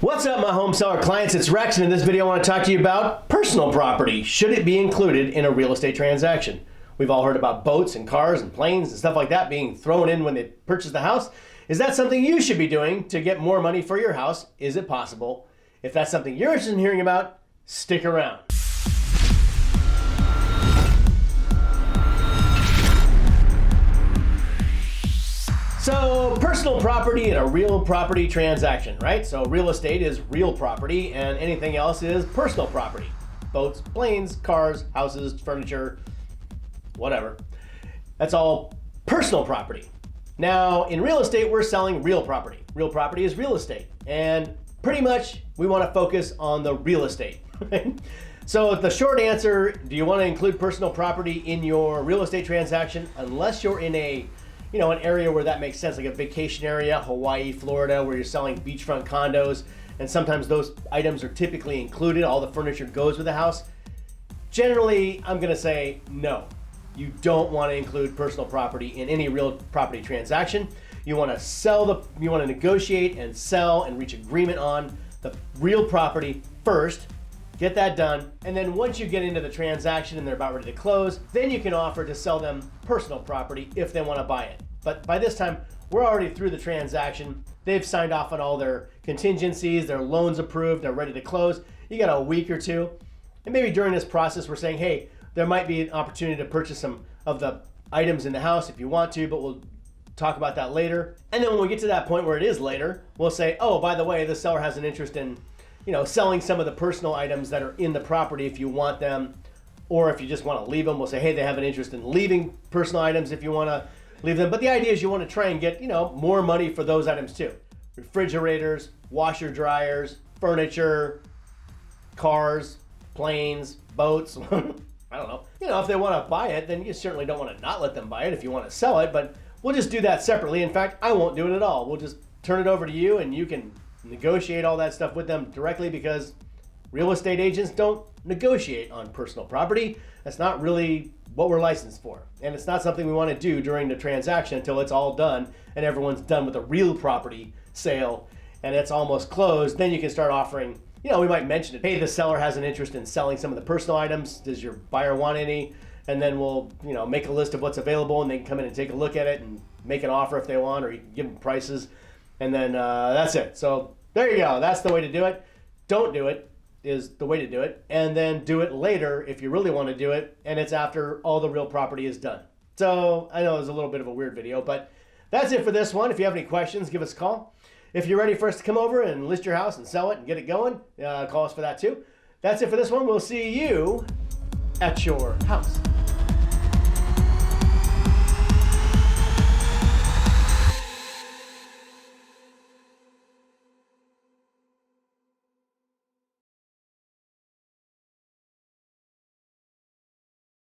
What's up, my home seller clients? It's Rex, and in this video I want to talk to you about personal property. Should it be included in a real estate transaction? We've all heard about boats and cars and planes and stuff like that being thrown in when they purchase the house. Is that something you should be doing to get more money for your house? Is it possible? If that's something you're interested in hearing about, stick around. So, personal property and a real property transaction, right? So real estate is real property and anything else is personal property. Boats, planes, cars, houses, furniture, whatever. That's all personal property. Now, in real estate, we're selling real property. Real property is real estate. And pretty much we want to focus on the real estate. So the short answer, do you want to include personal property in your real estate transaction? Unless you're in an area where that makes sense, like a vacation area, Hawaii, Florida, where you're selling beachfront condos, and sometimes those items are typically included, all the furniture goes with the house. Generally, I'm gonna say no. You don't wanna include personal property in any real property transaction. You wanna negotiate and sell and reach agreement on the real property first, get that done, and then once you get into the transaction and they're about ready to close, then you can offer to sell them personal property if they want to buy it. But by this time, we're already through the transaction. They've signed off on all their contingencies, their loans approved, they're ready to close. You got a week or two. And maybe during this process, we're saying, hey, there might be an opportunity to purchase some of the items in the house if you want to, but we'll talk about that later. And then when we get to that point where it is later, we'll say, oh, by the way, the seller has an interest in selling some of the personal items that are in the property if you want them, or if you just want to leave them, we'll say, hey, they have an interest in leaving personal items if you want to leave them. But the idea is you want to try and get, more money for those items too. Refrigerators, washer dryers, furniture, cars, planes, boats. I don't know. If they want to buy it, then you certainly don't want to not let them buy it if you want to sell it, but we'll just do that separately. In fact, I won't do it at all. We'll just turn it over to you and you can negotiate all that stuff with them directly, because real estate agents don't negotiate on personal property. That's not really what we're licensed for. And it's not something we want to do during the transaction until it's all done and everyone's done with the real property sale and it's almost closed. Then you can start offering, we might mention it. Hey, the seller has an interest in selling some of the personal items. Does your buyer want any? And then we'll, make a list of what's available and they can come in and take a look at it and make an offer if they want, or you can give them prices. And then that's it. So there you go. That's the way to do it. Don't do it is the way to do it. And then do it later if you really want to do it. And it's after all the real property is done. So I know it was a little bit of a weird video, but that's it for this one. If you have any questions, give us a call. If you're ready for us to come over and list your house and sell it and get it going, call us for that too. That's it for this one. We'll see you at your house.